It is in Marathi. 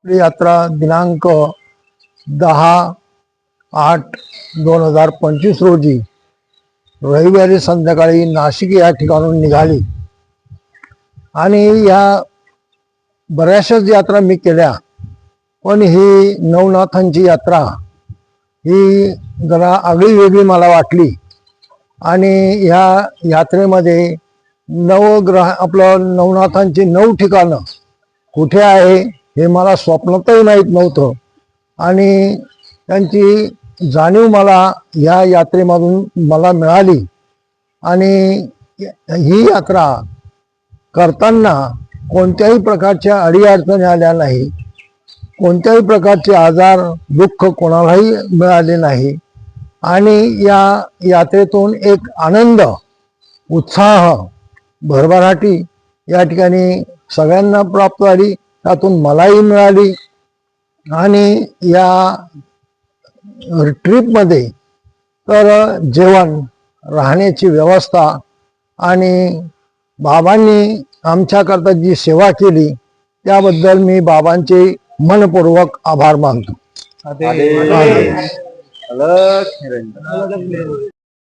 यात्रा दिनांक 10/8/2025 रोजी रविवारी संध्याकाळी नाशिक या ठिकाणून निघाली आणि या बऱ्याचशाच यात्रा मी केल्या, पण ही नवनाथांची यात्रा ही जरा आगळी वेगळी मला वाटली। आणि ह्या यात्रेमध्ये आपलं नवनाथांची 9 ठिकाणं कुठे आहे हे मला स्वप्नातही माहीत नव्हतं आणि त्यांची जाणीव मला या यात्रेमधून मला मिळाली। आणि ही यात्रा करताना कोणत्याही प्रकारच्या अडीअडचणी आल्या नाही, कोणत्याही प्रकारचे आजार दुःख कोणालाही मिळाले नाही आणि या यात्रेतून एक आनंद उत्साह भरभराटी या ठिकाणी सगळ्यांना प्राप्त झाली, त्यातून मलाही मिळाली। आणि या ट्रिपमध्ये तर जेवण राहण्याची व्यवस्था आणि बाबांनी आमच्याकरता जी सेवा केली त्याबद्दल मी बाबांचे मनपूर्वक आभार मानतो।